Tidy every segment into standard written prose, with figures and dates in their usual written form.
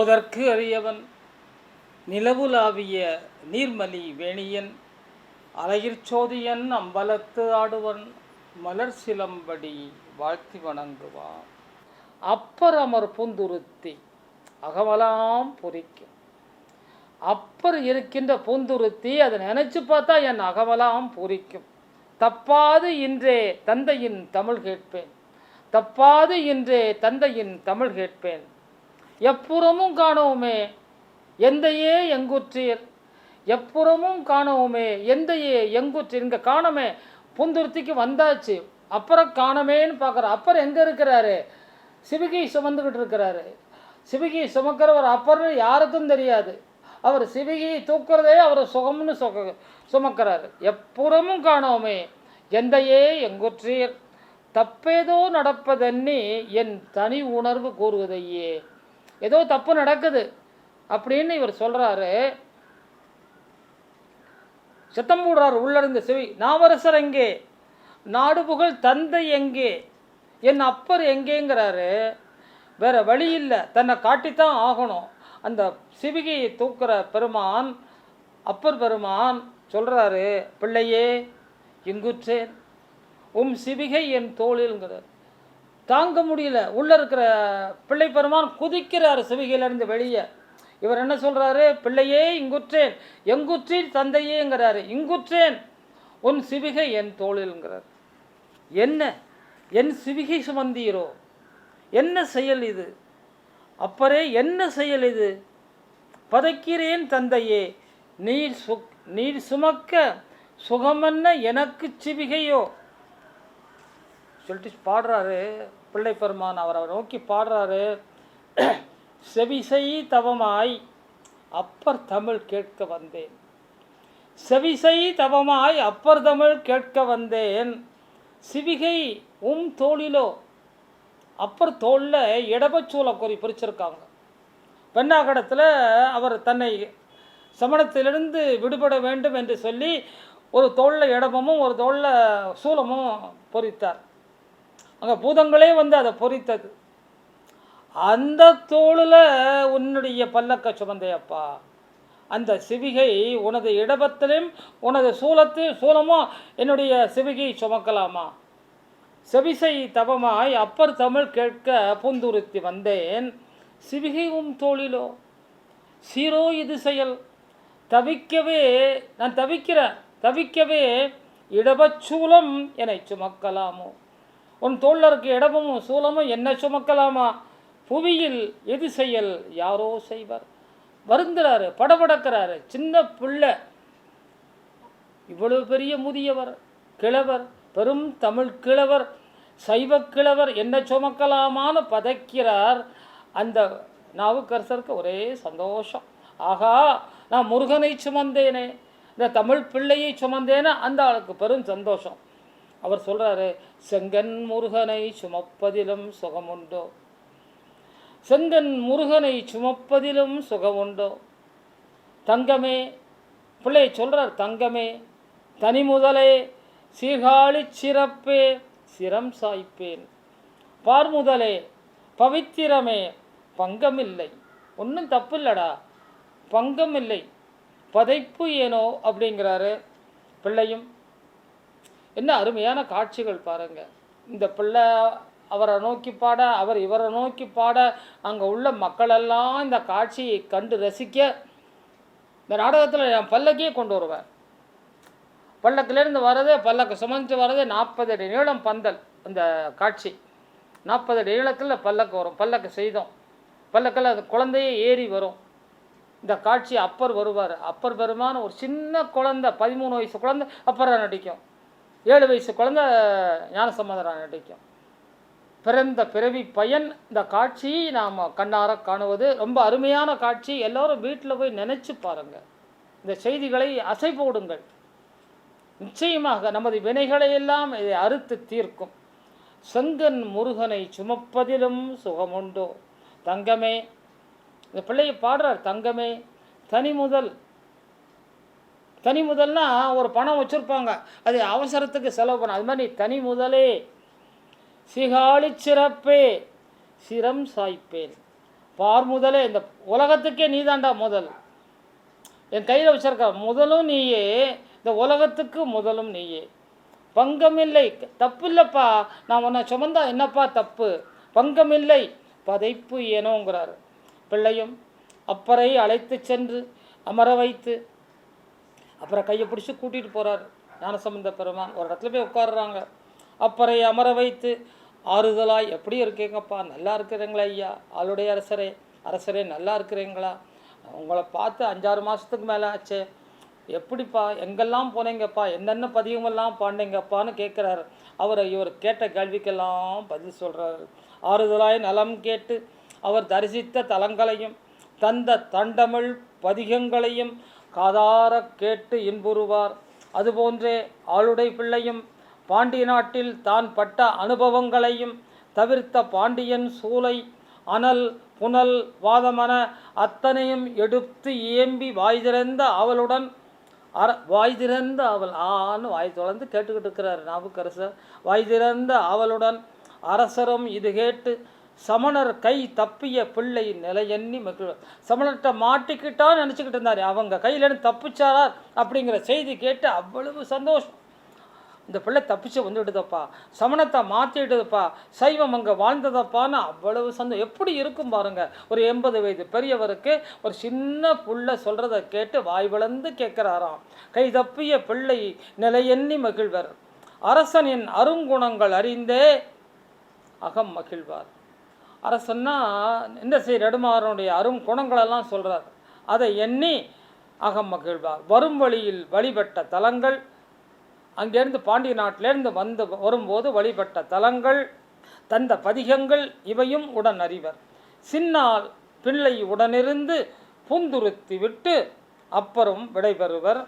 ஓதற்கு அறியவன் நிலவுலாவிய நீர்மலி வேணியன் அலையிற்சோதியன் அம்பலத்து ஆடுவன் மலர் சிலம்படி வாழ்த்தி வணங்குவான். அப்பர் அமர் பூந்துருத்தி அகவலாம் பொறிக்கும். அப்பர் இருக்கின்ற பூந்துருத்தி அதை நினைச்சு பார்த்தா என் அகவலாம் பொறிக்கும். தப்பாது இன்றே தந்தையின் தமிழ் கேட்பேன், தப்பாது இன்றே தந்தையின் தமிழ் கேட்பேன். எப்புறமும் காணோமே எந்தையே எங்குற்றீர், எப்புறமும் காணோமே எந்தையே எங்குற்றீர். இங்கே காணமே, பூந்துருத்திக்கு வந்தாச்சு, அப்புறம் காணமேன்னு பார்க்குற. அப்பர் எங்கே இருக்கிறாரு? சிவிகை சுமந்துக்கிட்டு இருக்கிறாரு. சிவிகை சுமக்கிறவர் அப்பர்னு யாருக்கும் தெரியாது. அவர் சிவிகையை தூக்குறதே அவர் சுகம்னு சுமக்கிறாரு. எப்புறமும் காணோமே எந்தையே எங்குற்றீர், தப்பேதோ நடப்பதென்னி என் தனி உணர்வு கூறுவதையே. ஏதோ தப்பு நடக்குது அப்படின்னு இவர் சொல்கிறாரு. சத்தம் போடுறார் உள்ளிருந்து சிவி. நாவரசர் எங்கே, நாடு புகழ் தந்தை எங்கே, என் அப்பர் எங்கேங்கிறாரு. வேற வழி இல்லை, தன்னை காட்டித்தான் ஆகணும். அந்த சிவிகையை தூக்குற பெருமான், அப்பர் பெருமான் சொல்கிறாரு, பிள்ளையே இங்குற்றேன் சிவிகை என் தோளில்ங்கிறார். தாங்க முடியல. உள்ளே இருக்கிற பிள்ளை பெருமான் குதிக்கிறார் சிவிகையிலேருந்து வெளியே. இவர் என்ன சொல்கிறாரு? பிள்ளையே இங்குற்றேன், எங்குற்றீர் தந்தையேங்கிறாரு. இங்குற்றேன் உன் சிவிகை என் தோளில்ங்கிறார். என்ன என் சிவிகை சுமந்தீரோ? என்ன செயல் இது அப்பரே? என்ன செயல் இது? பதைக்கிறேன் தந்தையே, நீர் சுமக்க சுகமென்ன எனக்கு சிவிகையோ சொல்லிட்டு பாடுறாரு பிள்ளை பெருமான். அவரை நோக்கி பாடுறாரு. செவிசை தவமாய் அப்பர் தமிழ் கேட்க வந்தேன், செவிசை தவமாய் அப்பர் தமிழ் கேட்க வந்தேன். சிவிகை தோளிலோ. அப்பர் தோளில் இடபச்சூல குறி பிரிச்சிருக்காங்க. பெண்ணாகடத்தில் அவர் தன்னை சமணத்திலிருந்து விடுபட வேண்டும் என்று சொல்லி ஒரு தோளில் இடபமும் ஒரு தோளில் சூலமும் பொறித்தார். அங்கே பூதங்களே வந்து அதை பொறித்தது. அந்த தோளில் உன்னுடைய பல்லக்க சுமந்தையப்பா, அந்த சிவிகை உனது இடபத்திலும் உனது சூலமும் என்னுடைய சிவிகை சுமக்கலாமா? செவிசை தவமாய் அப்பர் தமிழ் கேட்க பூந்துருத்தி வந்தேன், சிவிகை தோளிலோ. சீரோ இது செயல், தவிக்கவே நான் தவிக்கவே இடபச்சூலம் என்னை சுமக்கலாமோ? உன் தோளில் இருக்க இடமும் சூலமும் என்ன சுமக்கலாமா? புவியில் எது செயல் யாரோ செய்வர். வருந்துறாரு, படபடக்கிறாரு. சின்ன பிள்ளை, இவ்வளவு பெரிய முதியவர், கிழவர், பெரும் தமிழ் கிழவர், சைவ கிழவர் என்ன சுமக்கலாமான்னு பதைக்கிறார். அந்த நாவுக்கரசருக்கு ஒரே சந்தோஷம். ஆகா, நான் முருகனை சுமந்தேனே, இந்த தமிழ் பிள்ளையை சுமந்தேனே, அந்த ஆளுக்கு பெரும் சந்தோஷம். அவர் சொல்கிறாரு, செங்கன் முருகனை சுமப்பதிலும் சுகமுண்டோ, செங்கன் முருகனை சுமப்பதிலும் சுகமுண்டோ. தங்கமே, பிள்ளையை சொல்கிறார், தங்கமே தனி முதலே சீர்காழி சிறப்பே சிரம் சாய்ப்பேன். பார்முதலே பவித்திரமே பங்கமில்லை. ஒன்றும் தப்பு இல்லடா, பங்கமில்லை, பதைப்பு ஏனோ அப்படிங்கிறாரு பிள்ளையும். என்ன அருமையான காட்சிகள் பாருங்கள். இந்த பிள்ளை அவரை நோக்கி பாட, அவர் இவரை நோக்கி பாட, அங்கே உள்ள மக்களெல்லாம் இந்த காட்சியை கண்டு ரசிக்க. இந்த நாடகத்தில் என் பல்லக்கையே கொண்டு வருவேன். பல்லக்கிலேருந்து வரதே, பல்லக்கு சுமந்து வரதே 40 அடி நீளம் பந்தல். அந்த காட்சி 40 அடி நீளத்தில் பல்லக்கு வரும். பல்லக்கு செய்தோம், பல்லக்கில் அந்த குழந்தையே ஏறி வரும். இந்த காட்சி அப்பர் வருவார். அப்பர் பெருமான் ஒரு சின்ன குழந்தை, 13 வயசு குழந்தை அப்பராக நடிக்கும், 7 வயசு குழந்தை ஞானசம்பந்தராக நடிக்கும். பிறந்த பிறவி பயன். இந்த காட்சியை நாம் கண்ணார காணுவது ரொம்ப அருமையான காட்சி. எல்லோரும் வீட்டில் போய் நினச்சி பாருங்கள். இந்த செய்திகளை அசை போடுங்கள். நிச்சயமாக நமது வினைகளை எல்லாம் இதை அறுத்து தீர்க்கும். செங்கன் முருகனை சுமப்பதிலும் சுகமுண்டோ. தங்கமே, இந்த பிள்ளையை பாடுறார். தங்கமே தனி முதல்னா ஒரு பணம் வச்சுருப்பாங்க, அது அவசரத்துக்கு செலவு பண்ண. அது மாதிரி தனி முதலே சீகாழி சிறப்பே சிரம் சாய்ப்பேன். முதலே இந்த உலகத்துக்கே நீ தாண்டா முதல், என் கையில் வச்சிருக்க முதலும் நீயே, இந்த உலகத்துக்கு முதலும் நீயே, பங்கமில்லை, தப்பு இல்லைப்பா, நான் உன்னை சுமந்தா என்னப்பா தப்பு, பங்கமில்லை பதைப்பு ஏனோங்கிறார். பிள்ளையும் அப்பரை அழைத்து சென்று அமர வைத்து அப்புறம் கையை பிடிச்சி கூட்டிகிட்டு போகிறார் ஞானசம்பந்த பெருமான். ஒரு இடத்துல போய் உட்காடுறாங்க. அப்பரை அமர வைத்து ஆறுதலாய், எப்படி இருக்கீங்கப்பா, நல்லா இருக்கிறீங்களா ஐயா, ஆளுடைய அரசரே நல்லா இருக்கிறீங்களா, உங்களை பார்த்து 5-6 மாதத்துக்கு மேலே ஆச்சு, எப்படிப்பா எங்கெல்லாம் போனீங்கப்பா, என்னென்ன பதிகமெல்லாம் பாண்டிங்கப்பான்னு கேட்குறாரு. இவர் கேட்ட கேள்விக்கெல்லாம் பதில் சொல்கிறாரு. ஆறுதலாய் நலம் கேட்டு அவர் தரிசித்த தலங்களையும் தந்த தண்டமிழ் பதிகங்களையும் காதார கேட்டு இன்புறுவார். அதுபோன்றே ஆளுடை பிள்ளையும் பாண்டிய நாட்டில் தான் பட்ட அனுபவங்களையும் தவிர்த்த பாண்டியன் சூளை அனல் புனல் வாதமன அத்தனையும் எடுத்து ஏம்பி வாய் திறந்த அவளுடன் ஆன்னு வாய் தொடர்ந்து கேட்டுக்கிட்டு இருக்கிறார் நாவுக்கரசர். வாய் திறந்த அவளுடன் அரசரும் இது கேட்டு சமணர் கை தப்பிய பிள்ளை நிலையெண்ணி மகிழ். சமணர்கிட்ட மாட்டிக்கிட்டான்னு நினச்சிக்கிட்டு இருந்தார், அவங்க கையிலேருந்து தப்பிச்சாரா அப்படிங்கிற செய்தி கேட்டு அவ்வளவு சந்தோஷம். இந்த பிள்ளை தப்பிச்சு வந்துவிடுதப்பா, சமணத்தை மாற்றிடுதுப்பா, சைவம் அங்கே வாழ்ந்ததப்பான்னு அவ்வளவு சந்தோஷம். எப்படி இருக்கும் பாருங்க, ஒரு 80 வயது பெரியவருக்கு ஒரு சின்ன புள்ள சொல்கிறத கேட்டு வாய் வளர்ந்து கேட்குறாராம். கை தப்பிய பிள்ளை நிலையெண்ணி மகிழ்வர், அரசனின் அருங்குணங்கள் அறிந்தே அகம் மகிழ்வார். அரசன்னா இந்த நெடுமாறனுடைய அரும் குணங்களெல்லாம் சொல்கிறார், அதை எண்ணி அகம் மகிழ்வார். வரும் வழியில் வழிபட்ட தலங்கள், அங்கேருந்து பாண்டிய நாட்டிலேருந்து வரும்போது வழிபட்ட தலங்கள் தந்த பதிகங்கள் இவையும் உடன் அறிவர். சின்னால் பிள்ளை உடனிருந்து புந்துருத்தி விட்டு அப்புறம் விடைபெறுவர்.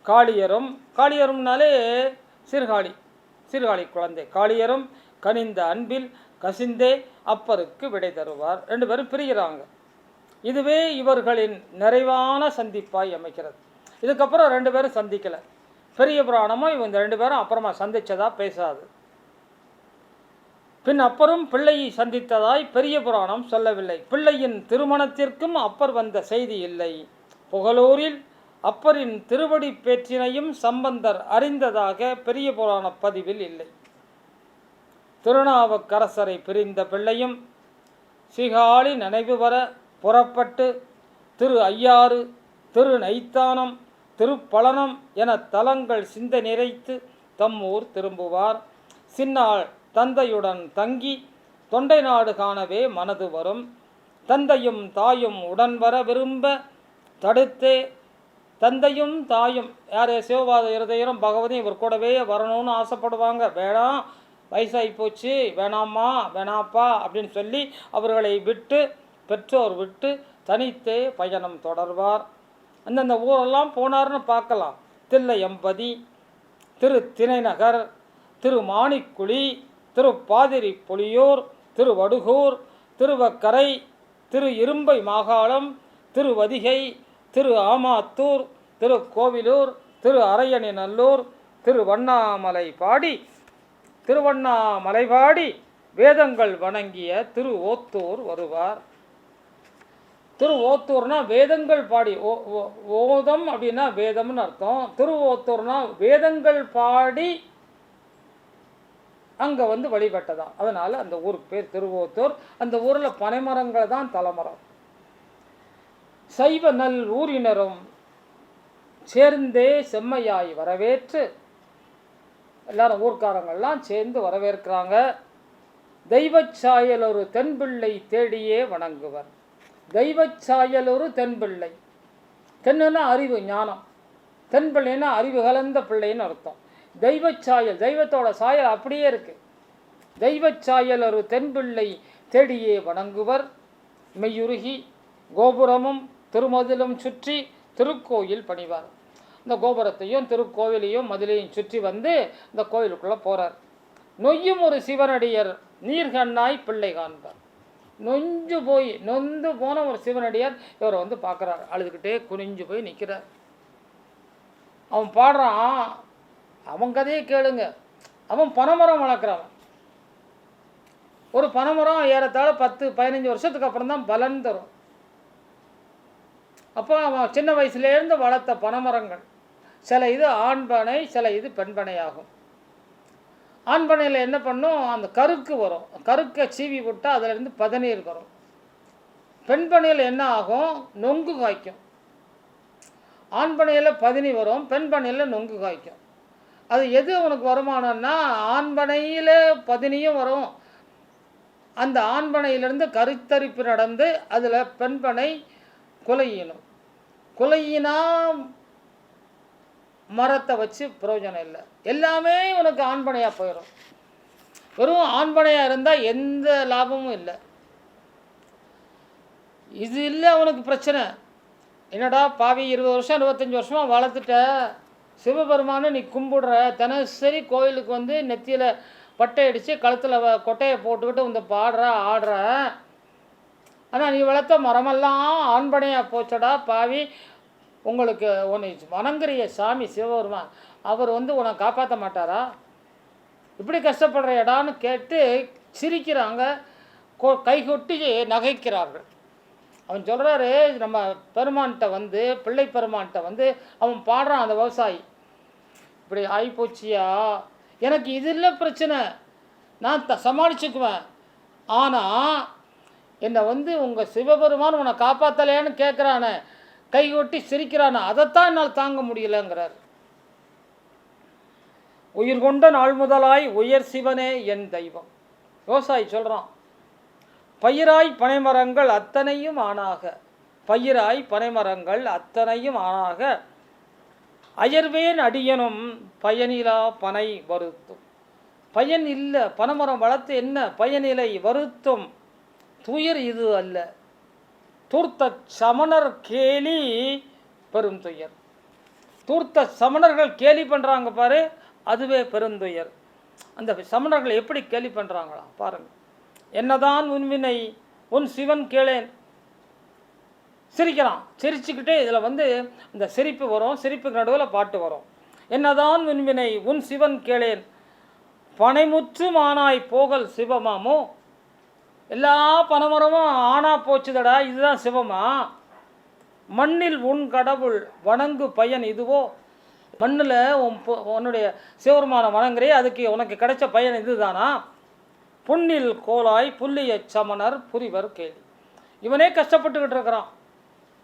காளியரும்னாலே சிறுகாளி குழந்தை. காளியரும் கனிந்த அன்பில் கசிந்தே அப்பருக்கு விடை தருவார். 2 பேரும் பிரிகிறாங்க. இதுவே இவர்களின் நிறைவான சந்திப்பாய் அமைக்கிறது. இதுக்கப்புறம் 2 பேரும் சந்திக்கலை. பெரிய புராணமும் இவங்க 2 பேரும் அப்புறமா சந்தித்ததா பேசாது. பின் அப்பரும் பிள்ளையை சந்தித்ததாய் பெரிய புராணம் சொல்லவில்லை. பிள்ளையின் திருமணத்திற்கும் அப்பர் வந்த செய்தி இல்லை. புகழூரில் அப்பரின் திருவடி பேற்றினையும் சம்பந்தர் அறிந்ததாக பெரிய புராண பதிவில் இல்லை. திருநாவுக்கரசரை பிரிந்த பிள்ளையும் சிகாளி நினைவு வர புறப்பட்டு திரு ஐயாறு, திரு நைத்தானம், திருப்பழனம் என தலங்கள் சிந்தை நிறைத்து தம்மூர் திரும்புவார். சின்னாள் தந்தையுடன் தங்கி தொண்டை நாடு காணவே மனது வரும். தந்தையும் தாயும் உடன் வர விரும்ப தடுத்தே, தந்தையும் தாயும் யார் சிவபாத இருதயரும் பகவதியும் இவர் கூடவே வரணும்னு ஆசைப்படுவாங்க. வேணாம், வயசாகி போச்சு, வேணாம்மா வேணாப்பா அப்படின்னு சொல்லி அவர்களை விட்டு, பெற்றோர் விட்டு தனித்தே பயணம் தொடர்வார். அந்தந்த ஊரெல்லாம் போனார்னு பார்க்கலாம். தில்லையம்பதி, திரு திணைநகர், திரு மாணிக்குழி, திரு பாதிரி புலியூர், திரு வடுகூர், திருவக்கரை, திரு இரும்பை மாகாளம், திருவதிகை, திரு ஆமாத்தூர், திரு கோவிலூர், திரு அரையணி நல்லூர், திருவண்ணாமலை பாடி வேதங்கள் வணங்கிய திரு ஓத்தூர் வருவார். திரு ஓத்தூர்னா வேதங்கள் பாடி, ஓதம் அப்படின்னா வேதம்னு அர்த்தம். திரு ஓத்தூர்னா வேதங்கள் பாடி அங்கே வழிபட்டதான். அதனால் அந்த ஊருக்கு பேர் திருவோத்தூர். அந்த ஊரில் பனைமரங்கள் தான் தலைமரம். சைவ நல் ஊரினரும் சேர்ந்தே செம்மையாய் வரவேற்று, எல்லாரும் ஊர்க்காரங்கள்லாம் சேர்ந்து வரவேற்கிறாங்க. தெய்வச்சாயல் ஒரு தென்பிள்ளை தேடியே வணங்குவர். தெய்வச்சாயல் ஒரு தென்பிள்ளை. தென்னுன்னா அறிவு ஞானம், தென்பிள்ளைன்னா அறிவு கலந்த பிள்ளைன்னு அர்த்தம். தெய்வச்சாயல், தெய்வத்தோட சாயல் அப்படியே இருக்கு. தெய்வச்சாயல் ஒரு தென்பிள்ளை தேடியே வணங்குவர். மெய்யுருகி கோபுரமும் திருமதிலும் சுற்றி திருக்கோயில் பணிவார். இந்த கோபுரத்தையும் திருக்கோவிலையும் மதிலையும் சுற்றி இந்த கோயிலுக்குள்ளே போகிறார். நொய்யும் ஒரு சிவனடியர் நீர்கண்ணாய் பிள்ளை காண்பார். நொந்து போன ஒரு சிவனடியார் இவரை பார்க்குறார். அழுதுகிட்டே குனிஞ்சு போய் நிற்கிறார். அவன் பாடுறான், அவன் கதையை கேளுங்க. அவன் பனைமரம் வளர்க்குறவன். ஒரு பனைமரம் ஏறத்தாழ 10-15 வருஷத்துக்கு அப்புறம் தான் பலன் தரும். அப்போ அவன் சின்ன வயசுலேருந்து வளர்த்த பனைமரங்கள், சில இது ஆண் பனை, சில இது பெண் பனை ஆகும். ஆண் பனையில் என்ன பண்ணும், அந்த கருக்கு வரும், கருக்கை சீவி விட்டால் அதிலேருந்து பதநீர் வரும். பெண் பனையில் என்ன ஆகும், நொங்கு காய்க்கும். ஆண் பனையில் பதனி வரும், பெண் பனையில் நொங்கு காய்க்கும். அது எது உனக்கு வருமானம்னா, ஆண் பனையில் பதனியும் வரும், அந்த ஆண் பனையிலிருந்து கருத்தரிப்பு நடந்து அதில் பெண் பனை குலையினும். குலையினா மரத்தை வச்சு பிரயோஜனம் இல்லை, எல்லாமே உனக்கு ஆண்பனையாக போயிடும். வெறும் ஆண்பனையாக இருந்தால் எந்த லாபமும் இல்லை. இது இல்லை அவனுக்கு பிரச்சனை. என்னடா பாவி, 20 வருஷம் 25 வருஷமாக வளர்த்துட்ட சிவபெருமானு நீ கும்பிடுற, தினசரி கோயிலுக்கு வந்து நெத்தியில் பட்டை அடித்து கழுத்தில் கொட்டையை போட்டுக்கிட்டு இந்த பாடுற ஆடுற, ஆனால் நீ வளர்த்த மரமெல்லாம் ஆண்பனையாக போச்சடா பாவி. உங்களுக்கு உன்னை வணங்குறிய சாமி சிவபெருமான், அவர் வந்து உன்னை காப்பாற்ற மாட்டாரா? இப்படி கஷ்டப்படுற இடான்னு கேட்டு சிரிக்கிறாங்க, கைகொட்டி நகைக்கிறார்கள். அவன் சொல்கிறாரு, நம்ம பெருமான்கிட்ட வந்து, பிள்ளை பெருமான்கிட்ட வந்து அவன் பாடுறான், அந்த விவசாயி, இப்படி ஆகிப்போச்சியா, எனக்கு இது இல்லை பிரச்சனை, நான் சமாளிச்சுக்குவேன், ஆனால் என்னை வந்து உங்கள் சிவபெருமான் உன்னை காப்பாற்றலையான்னு கேட்குறானே, கை கொட்டி சிரிக்கிறானே, அதைத்தான் என்னால் தாங்க முடியலைங்கிறார். உயிர் கொண்ட நாள் முதலாய் உயர் சிவனே என் தெய்வம். விவசாயி சொல்கிறான், பயிராய் பனைமரங்கள் அத்தனையும் ஆணாக, பயிராய் பனைமரங்கள் அத்தனையும் ஆணாக, அயர்வேன் அடியனும் பயனிலா பனை வருத்தும். பயன் இல்லை, பனைமரம் வளர்த்து என்ன பயனிலை வருத்தும் துயர் இது அல்ல, தூர்த்த சமணர் கேலி பெரும் துயர். தூர்த்த சமணர்கள் கேலி பண்ணுறாங்க பாரு, அதுவே பெருந்துயர். அந்த சமணர்கள் எப்படி கேலி பண்ணுறாங்களா பாருங்கள். என்னதான் உன்வினை உன் சிவன் கேளேன், சிரிக்கிறான், சிரிச்சுக்கிட்டே இதில் வந்து இந்த சிரிப்பு வரும், சிரிப்புக்கு நடுவில் பாட்டு வரும். என்னதான் உன்வினை உன் சிவன் கேளேன், பனைமுற்று ஆனாய் போகல் சிவமாமோ. எல்லா பனைமரமும் ஆனா போச்சுதடா, இதுதான் சிவமா? மண்ணில் உன் கடவுள் வணங்கு பயன் இதுவோ. மண்ணில் உன்னுடைய சிவபெருமான வணங்குறே, அதுக்கு உனக்கு கிடைச்ச பயன் இதுதானா? புண்ணில் கோலாய் புல்லிய சமணர் புரிவர் கேலி. இவனே கஷ்டப்பட்டுக்கிட்டு இருக்கிறான்.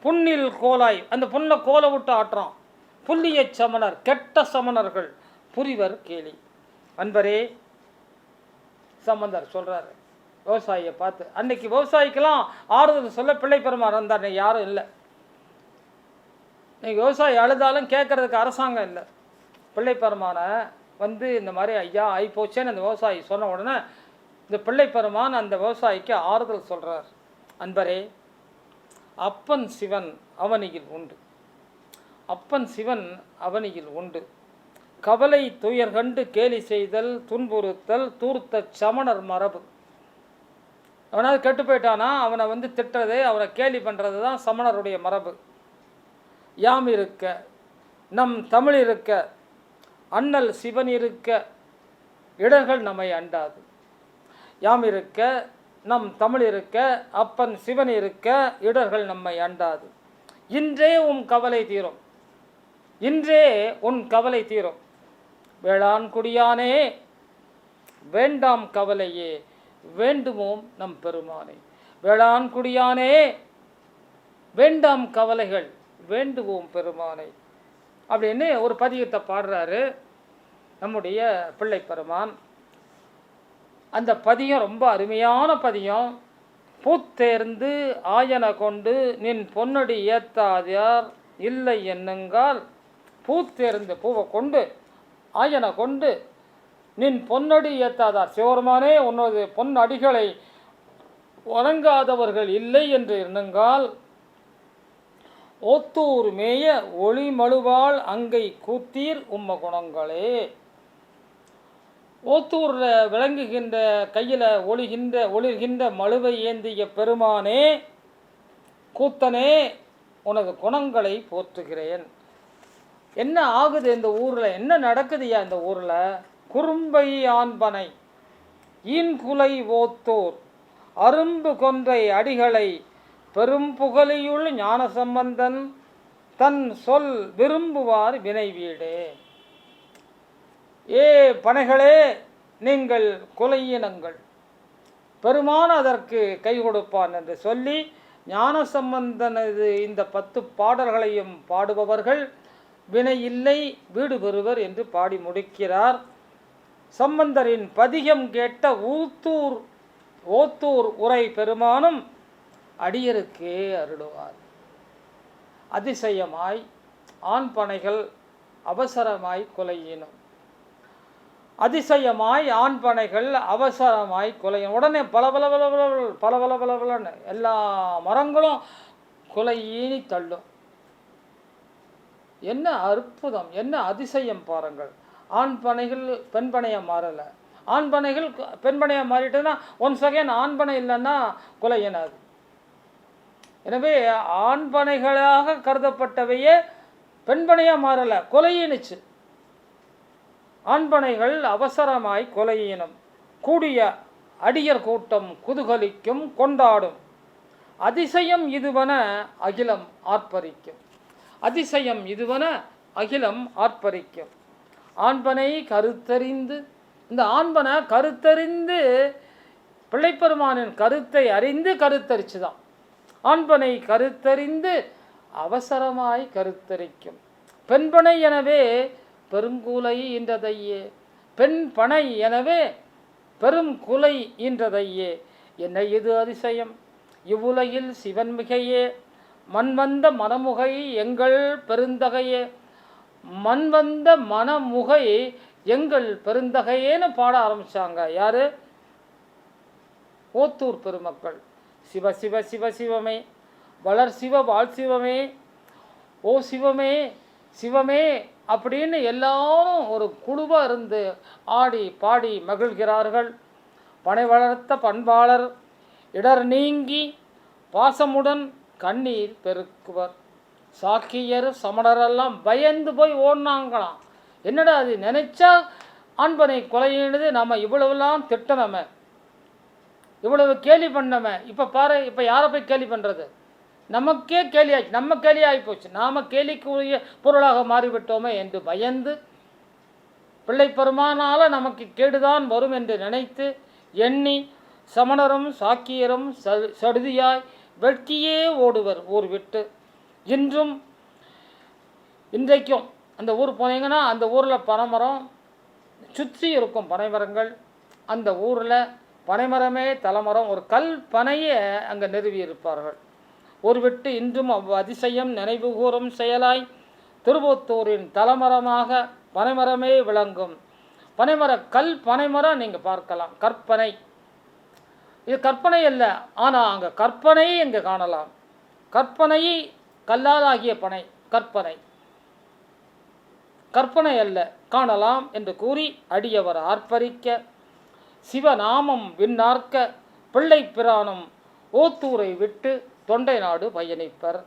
புண்ணில் கோலாய், அந்த புண்ணை கோலை விட்டு ஆட்டுறான். புல்லிய சமணர், கெட்ட சமணர்கள் புரிவர் கேலி. அன்பரே, சம்பந்தர் சொல்கிறாரு விவசாயியை பார்த்து. அன்னைக்கு விவசாயிக்கெல்லாம் ஆறுதல் சொல்ல பிள்ளை பெருமாள் இருந்தார், யாரும் இல்லை. இன்னைக்கு விவசாயி அழுதாலும் கேட்கறதுக்கு அரசாங்கம் இல்லை. பிள்ளை பெருமானை வந்து இந்த மாதிரி ஐயா ஆகிப்போச்சேன்னு அந்த விவசாயி சொன்ன உடனே இந்த பிள்ளை பெருமான் அந்த விவசாயிக்கு ஆறுதல் சொல்கிறார். அன்பரே, அப்பன் சிவன் அவனியில் உண்டு, அப்பன் சிவன் அவனியில் உண்டு. கவலை துயர் கண்டு கேலி செய்தல் துன்புறுத்தல் தூர்த்த சமணர் மரபு. அவனாவது கெட்டு போயிட்டானா அவனை வந்து திட்டுறது, அவனை கேலி பண்ணுறது தான் சமணருடைய மரபு. யாம் இருக்க நம் தமிழ் இருக்க அண்ணல் சிவன் இருக்க இடர்கள் நம்மை அண்டாது. யாம் இருக்க நம் தமிழ் இருக்க அப்பன் சிவன் இருக்க இடர்கள் நம்மை அண்டாது. இன்றே உன் கவலை தீரும், இன்றே உன் கவலை தீரும். வேளாண்குடியானே வேண்டாம் கவலையே வேண்டுமோம் நம் பெருமானே. வேளாண்குடியானே வேண்டாம் கவலைகள் வேண்டுவோம் பெருமானை அப்படின்னு ஒரு பதிகத்தை பாடுறாரு நம்முடைய பிள்ளை பெருமான். அந்த பதியம் ரொம்ப அருமையான பதியம். பூத்தேர்ந்து ஆயன கொண்டு நின் பொன்னடி ஏத்தாதார் இல்லை என்னங்கால், பூத்தேர்ந்து பூவை கொண்டு ஆயன கொண்டு நின் பொன்னடி ஏத்தாதார், சிவபெருமானே உன்னது பொன் அடிகளை வணங்காதவர்கள் இல்லை என்று எண்ணுங்கால், ஓத்தூர் மேய ஒளி மழுவாள் அங்கை கூத்தீர் உம்ம குணங்களே. ஓத்தூரில் விளங்குகின்ற கையில் ஒளிர்கின்ற மழுவை ஏந்திய பெருமானே, கூத்தனே, உனது குணங்களை போற்றுகிறேன். என்ன ஆகுது இந்த ஊரில், என்ன நடக்குதுயா இந்த ஊரில்? குறும்பை ஆண்பனை, ஈன்குலை ஓத்தோர் அரும்பு கொன்றை அடிகளை பெரும் புகழியுள் ஞானசம்பந்தன் தன் சொல் விரும்புவார் வினை வீடே. ஏ பனைகளே, நீங்கள் கொலையினங்கள், பெருமான் அதற்கு கை கொடுப்பான் என்று சொல்லி ஞானசம்பந்தனது இந்த 10 பாடல்களையும் பாடுபவர்கள் வினை இல்லை வீடு பெறுவர் என்று பாடி முடிக்கிறார். சம்பந்தரின் பதிகம் கேட்ட ஓத்தூர் உரை பெருமானும் அடியருக்கே அருளுவார். அதிசயமாய் ஆண் பனைகள் அவசரமாய் கொலையினும், அதிசயமாய் ஆண் பனைகள் அவசரமாய் கொலையினும். உடனே பலன்னு எல்லா மரங்களும் கொலையீனி தள்ளும். என்ன அற்புதம், என்ன அதிசயம் பாருங்கள். ஆண் பனைகள் பெண் பனையாக மாறலை, ஆண் பனைகள் பெண் பனையாக மாறிட்டுன்னா 1 செகண்ட் ஆண் பனை இல்லைன்னா கொலையினாது. எனவே ஆண் பனைகளாக கருதப்பட்டவையே பெண் பனையாக மாறலை, கொலையினுச்சு. ஆண்பனைகள் அவசரமாய் கொலையினும் கூடிய அடியர் கூட்டம் குதுகலிக்கும் கொண்டாடும். அதிசயம் இதுவன அகிலம் ஆர்ப்பரிக்கும், அதிசயம் இதுவன அகிலம் ஆர்ப்பரிக்கும். ஆண்பனை கருத்தறிந்து, இந்த ஆண்பனை கருத்தறிந்து பிள்ளைப்பெருமானின் கருத்தை அறிந்து கருத்தரிச்சு தான். ஆண்பனை கருத்தறிந்து அவசரமாய் கருத்தரிக்கும். பெண்பனை எனவே பெருங்குலை ஈன்றதையே, பெண் பனை எனவே பெரும் குலை ஈன்றதையே. என்ன இது அதிசயம், இவ்வுலகில் சிவன் மிகையே, மண்வந்த மனமுகை எங்கள் பெருந்தகையே, மண்வந்த மனமுகை எங்கள் பெருந்தகையேன்னு பாட ஆரம்பித்தாங்க. யார்? ஓத்தூர் பெருமக்கள். சிவ சிவ சிவ சிவமே, வளர் சிவ வாழ் சிவமே, ஓ சிவமே சிவமே அப்படின்னு எல்லாரும் ஒரு குழுவாக இருந்து ஆடி பாடி மகிழ்கிறார்கள். பனை வளர்த்த பண்பாளர் இடர் நீங்கி பாசமுடன் கண்ணீர் பெருக்குவர். சாக்கியர் சமணரெல்லாம் பயந்து போய் ஓடினாங்களாம். என்னடா அது, நினைச்சா ஆண்பனை கொலையினது, நம்ம இவ்வளவுலாம் திட்டனமே, இவ்வளவு கேலி பண்ணமே, இப்போ பாரு, இப்போ யாரை போய் கேலி பண்ணுறது? நமக்கே கேலியாச்சு, நம்ம கேலி ஆகிப்போச்சு, நாம் கேலிக்குரிய பொருளாக மாறிவிட்டோமே என்று பயந்து, பிள்ளை பெருமானால் நமக்கு கேடுதான் வரும் என்று நினைத்து எண்ணி சமணரும் சாக்கியரும் சடுதியாய் வெட்கியே ஓடுவர் ஊர் விட்டு. இன்றைக்கும் அந்த ஊர் போனீங்கன்னா அந்த ஊரில் பனைமரம் சுற்றி இருக்கும், பனைமரங்கள். அந்த ஊரில் பனைமரமே தலைமரம், ஒரு கல் பனையை அங்கே நிறுவி இருப்பார்கள். ஒரு விட்டு இன்றும் அதிசயம் நினைவு கூறும் செயலாய் திருவோத்தூரின் தலைமரமாக பனைமரமே விளங்கும். கல் பனைமரம் நீங்கள் பார்க்கலாம். கற்பனை, இது கற்பனை அல்ல, ஆனால் அங்கே கற்பனையை இங்கே காணலாம். கற்பனையை கல்லால் ஆகிய பனை கற்பனை அல்ல, காணலாம் என்று கூறி அடியவர் ஆர்ப்பரிக்க, சிவநாமம் விண்ணார்க்க பிள்ளை பிரானும் ஓத்தூரை விட்டு தொண்டை நாடு பயணிப்பர்.